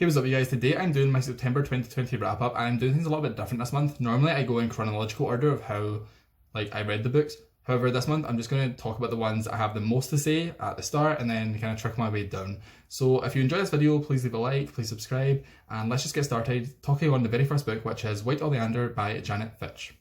Hey, what's up, you guys? Today I'm doing my September 2020 wrap up, and I'm doing things a little bit different this month. Normally I go in chronological order of how I read the books. However, this month I'm just going to talk about the ones I have the most to say at the start and then kind of trickle my way down. So if you enjoy this video, please leave a like, please subscribe, and let's just get started talking on the very first book, which is White Oleander by Janet Fitch.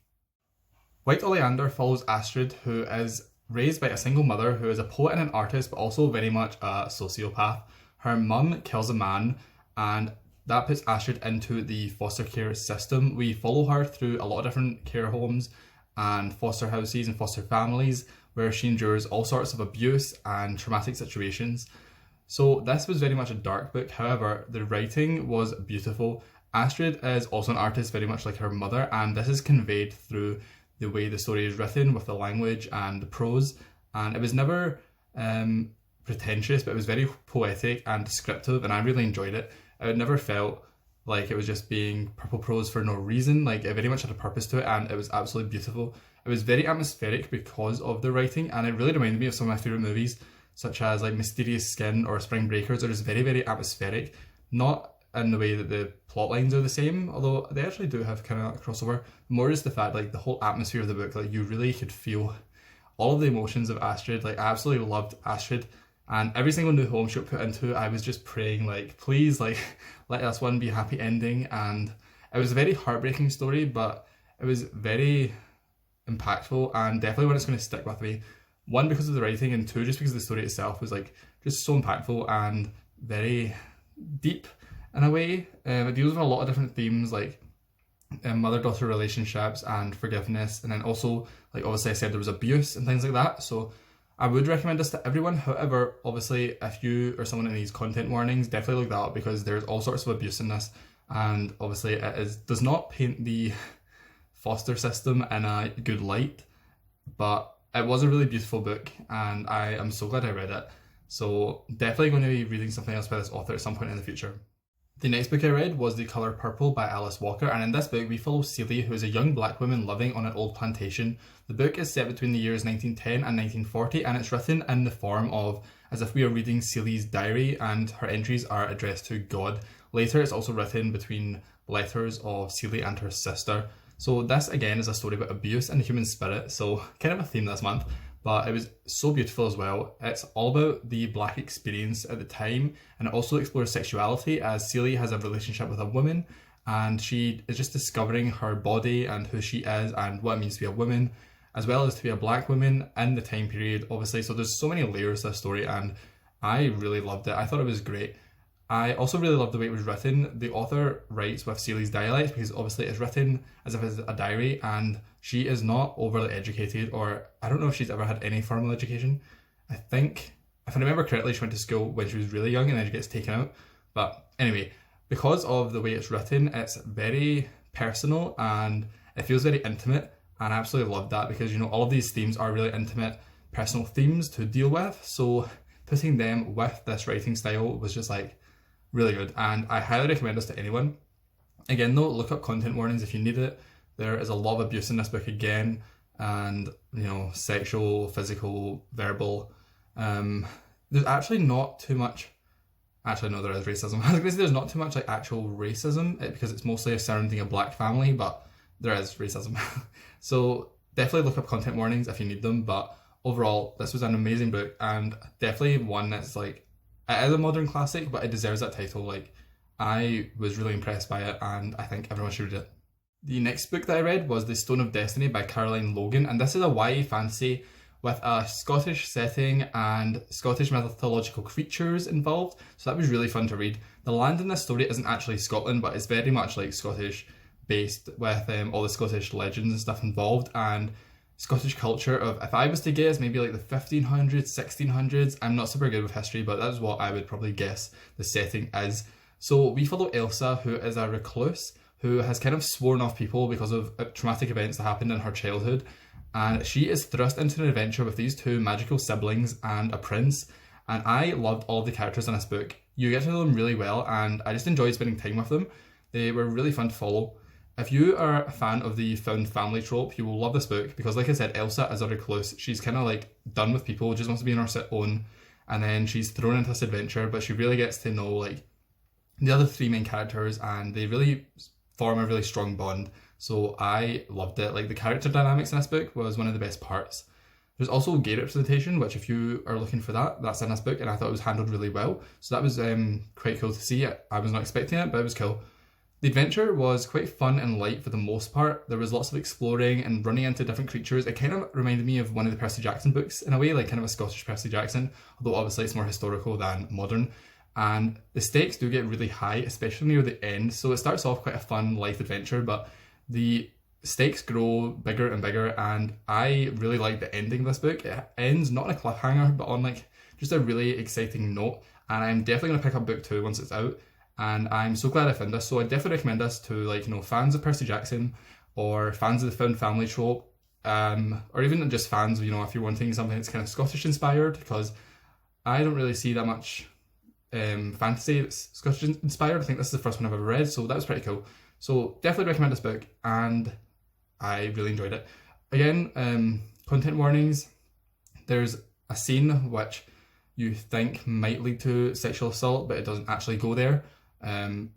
White Oleander follows Astrid, who is raised by a single mother who is a poet and an artist, but also very much a sociopath. Her mum kills a man, and that puts Astrid into the foster care system. We follow her through a lot of different care homes and foster houses and foster families where she endures all sorts of abuse and traumatic situations. So this was very much a dark book. However, the writing was beautiful. Astrid is also an artist very much like her mother, and this is conveyed through the way the story is written with the language and the prose. And it was never pretentious, but it was very poetic and descriptive, and I really enjoyed it. It never felt like it was just being purple prose for no reason. Like, it very much had a purpose to it, and it was absolutely beautiful. It was very atmospheric because of the writing, and it really reminded me of some of my favourite movies, such as like Mysterious Skin or Spring Breakers. They're just very, very atmospheric. Not in the way that the plot lines are the same, although they actually do have kind of a crossover. More just the fact, like, the whole atmosphere of the book, like, you really could feel all of the emotions of Astrid. Like, I absolutely loved Astrid. And every single new home she got put into, I was just praying, like, please, like, let this one be a happy ending. And it was a very heartbreaking story, but it was very impactful and definitely one that's going to stick with me. One, because of the writing, and two, just because the story itself was, like, just so impactful and very deep in a way. It deals with a lot of different themes, like mother-daughter relationships and forgiveness. And then also, like, obviously I said there was abuse and things like that. So I would recommend this to everyone. However, obviously, if you are someone that needs content warnings, definitely look that up, because there's all sorts of abuse in this. And obviously it does not paint the foster system in a good light, but it was a really beautiful book, and I am so glad I read it. So definitely going to be reading something else by this author at some point in the future. The next book I read was The Colour Purple by Alice Walker, and in this book we follow Celie, who is a young black woman living on an old plantation. The book is set between the years 1910 and 1940, and it's written in the form of as if we are reading Celie's diary, and her entries are addressed to God. Later it's also written between letters of Celie and her sister. So this again is a story about abuse and the human spirit, so kind of a theme this month. But it was so beautiful as well. It's all about the black experience at the time, and it also explores sexuality, as Celie has a relationship with a woman, and she is just discovering her body and who she is and what it means to be a woman, as well as to be a black woman in the time period, obviously. So there's so many layers to the story, and I really loved it. I thought it was great. I also really loved the way it was written. The author writes with Celie's dialect, because obviously it's written as if it's a diary, and she is not overly educated, or I don't know if she's ever had any formal education. I think, if I remember correctly, she went to school when she was really young and then she gets taken out. But anyway, because of the way it's written, it's very personal and it feels very intimate, and I absolutely loved that, because, you know, all of these themes are really intimate, personal themes to deal with. So putting them with this writing style was just like really good, and I highly recommend this to anyone. Again though, look up content warnings if you need it. There is a lot of abuse in this book again, and, you know, sexual, physical, verbal. There's actually not too much. Actually, no, there is racism. I was going to say there's not too much like actual racism, because it's mostly surrounding a black family, but there is racism. So definitely look up content warnings if you need them. But overall, this was an amazing book, and definitely one that's like, it is a modern classic, but it deserves that title. Like, I was really impressed by it, and I think everyone should read it. The next book that I read was The Stone of Destiny by Caroline Logan, and this is a YA fantasy with a Scottish setting and Scottish mythological creatures involved, so that was really fun to read. The land in this story isn't actually Scotland, but it's very much like Scottish based, with all the Scottish legends and stuff involved, and Scottish culture of, if I was to guess, maybe like the 1500s, 1600s. I'm not super good with history, but that's what I would probably guess the setting is. So we follow Elsa, who is a recluse, who has kind of sworn off people because of traumatic events that happened in her childhood. And she is thrust into an adventure with these two magical siblings and a prince. And I loved all the characters in this book. You get to know them really well, and I just enjoyed spending time with them. They were really fun to follow. If you are a fan of the found family trope, you will love this book, because like I said, Elsa is a recluse. She's kind of like done with people, just wants to be on her own. And then she's thrown into this adventure, but she really gets to know like the other three main characters, and they really form a really strong bond. So I loved it. Like, the character dynamics in this book was one of the best parts. There's also gay representation, which if you are looking for that, that's in this book, and I thought it was handled really well. So that was quite cool to see. I was not expecting it, but it was cool. The adventure was quite fun and light for the most part. There was lots of exploring and running into different creatures. It kind of reminded me of one of the Percy Jackson books in a way, like kind of a Scottish Percy Jackson, although obviously it's more historical than modern. And the stakes do get really high, especially near the end. So it starts off quite a fun life adventure, but the stakes grow bigger and bigger, and I really like the ending of this book. It ends not on a cliffhanger, but on like just a really exciting note, and I'm definitely going to pick up book 2 once it's out, and I'm so glad I found this. So I definitely recommend this to, like, you know, fans of Percy Jackson or fans of the found family trope, or even just fans of, you know, if you're wanting something that's kind of Scottish inspired, because I don't really see that much fantasy that's Scottish inspired. I think this is the first one I've ever read, so that was pretty cool. So definitely recommend this book, and I really enjoyed it. Again, content warnings. There's a scene which you think might lead to sexual assault, but it doesn't actually go there.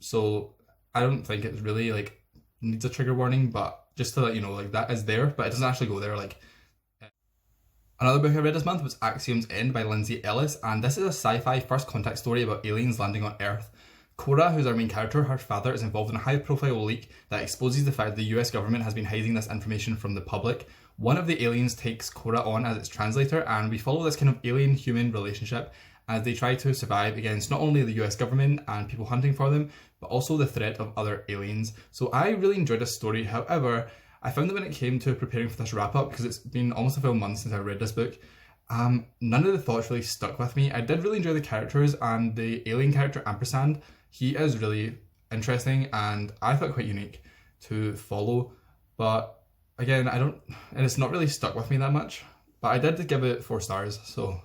So I don't think it's really like needs a trigger warning, but just to let you know, like, that is there, but it doesn't actually go there. Like, another book I read this month was Axios End by Lindsay Ellis, and this is a sci-fi first contact story about aliens landing on Earth. Cora, who's our main character, her father is involved in a high-profile leak that exposes the fact the US government has been hiding this information from the public. One of the aliens takes Cora on as its translator, and we follow this kind of alien-human relationship as they try to survive against not only the US government and people hunting for them, but also the threat of other aliens. So I really enjoyed this story. However, I found that when it came to preparing for this wrap-up, because it's been almost a full month since I read this book, none of the thoughts really stuck with me. I did really enjoy the characters, and the alien character Ampersand, he is really interesting and I thought quite unique to follow, but again, and it's not really stuck with me that much, but I did give it 4 stars, so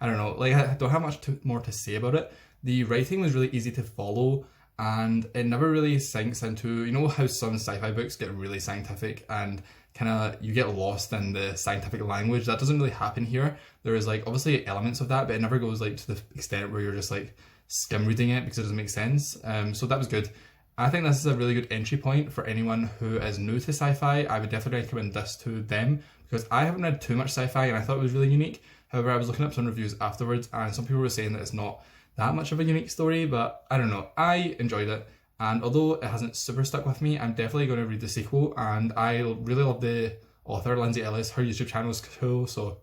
I don't know, like, I don't have much more to say about it. The writing was really easy to follow, and it never really sinks into, you know how some sci-fi books get really scientific and kind of you get lost in the scientific language. That doesn't really happen here. There is, like, obviously elements of that, but it never goes, like, to the extent where you're just like skim reading it because it doesn't make sense. So that was good. I think this is a really good entry point for anyone who is new to sci-fi. I would definitely recommend this to them because I haven't read too much sci-fi and I thought it was really unique. However, I was looking up some reviews afterwards and some people were saying that it's not that much of a unique story, but I don't know. I enjoyed it, and although it hasn't super stuck with me, I'm definitely going to read the sequel, and I really love the author, Lindsay Ellis. Her YouTube channel is cool, so,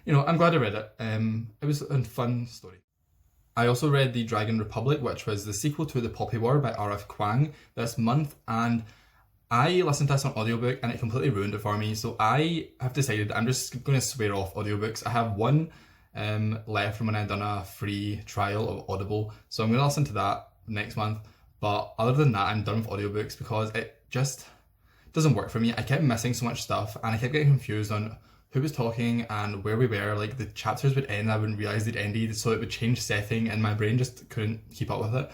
you know, I'm glad I read it. It was a fun story. I also read The Dragon Republic, which was the sequel to The Poppy War by R.F. Kuang this month, and I listened to this on audiobook and it completely ruined it for me, so I have decided I'm just going to swear off audiobooks. I have one left from when I'd done a free trial of Audible, so I'm going to listen to that next month, but other than that, I'm done with audiobooks because it just doesn't work for me. I kept missing so much stuff and I kept getting confused on who was talking and where we were. Like, the chapters would end, I wouldn't realise they'd ended, so it would change setting and my brain just couldn't keep up with it.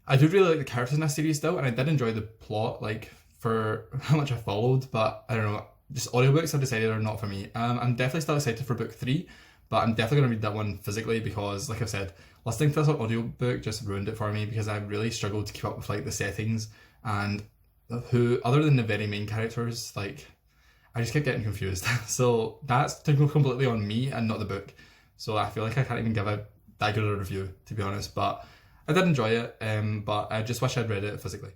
I do really like the characters in this series still, and I did enjoy the plot, like, for how much I followed, but I don't know, just audiobooks I've decided are not for me. I'm definitely still excited for book 3, but I'm definitely going to read that one physically because, like I've said, listening to this on audiobook just ruined it for me because I really struggled to keep up with, like, the settings and who, other than the very main characters, like, I just kept getting confused. So that's completely on me and not the book. So I feel like I can't even give a that good a review, to be honest, but I did enjoy it, but I just wish I'd read it physically.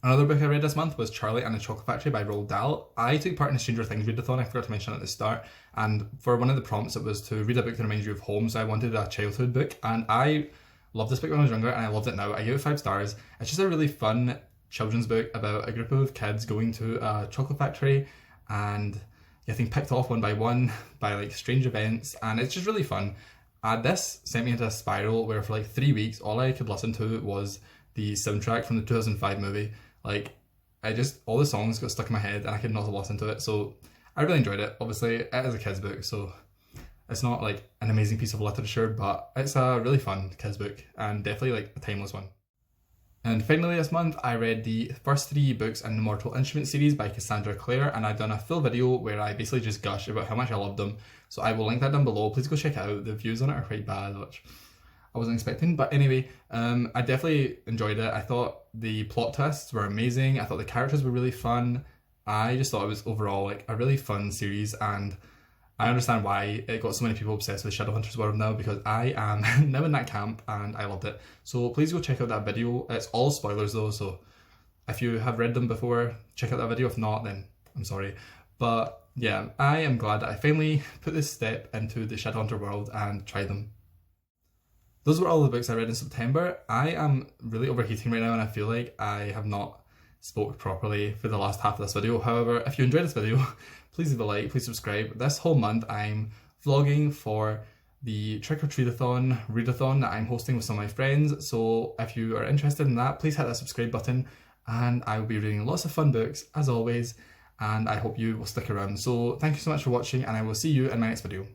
Another book I read this month was Charlie and the Chocolate Factory by Roald Dahl. I took part in a Stranger Things readathon, I forgot to mention at the start, and for one of the prompts it was to read a book that reminds you of home, so I wanted a childhood book, and I loved this book when I was younger and I loved it now. I gave it 5 stars. It's just a really fun children's book about a group of kids going to a chocolate factory and getting picked off one by one by, like, strange events, and it's just really fun. This sent me into a spiral where for like 3 weeks all I could listen to was the soundtrack from the 2005 movie. Like, all the songs got stuck in my head and I could not listen to it, so I really enjoyed it. Obviously it is a kids book, so it's not like an amazing piece of literature, but it's a really fun kids book and definitely, like, a timeless one. And finally this month, I read the first 3 books in the Immortal Instruments series by Cassandra Clare, and I've done a full video where I basically just gush about how much I loved them. So I will link that down below. Please go check it out. The views on it are quite bad, which I wasn't expecting. But anyway, I definitely enjoyed it. I thought the plot twists were amazing. I thought the characters were really fun. I just thought it was overall like a really fun series, and I understand why it got so many people obsessed with Shadowhunters world now, because I am now in that camp and I loved it. So please go check out that video. It's all spoilers though, so if you have read them before, check out that video. If not, then I'm sorry. But yeah, I am glad that I finally put this step into the Shadowhunter world and tried them. Those were all the books I read in September. I am really overheating right now and I feel like I have not spoke properly for the last half of this video. However, if you enjoyed this video, please leave a like, please subscribe. This whole month I'm vlogging for the Trick or Treatathon, readathon that I'm hosting with some of my friends. So if you are interested in that, please hit that subscribe button, and I will be reading lots of fun books as always, and I hope you will stick around. So thank you so much for watching, and I will see you in my next video.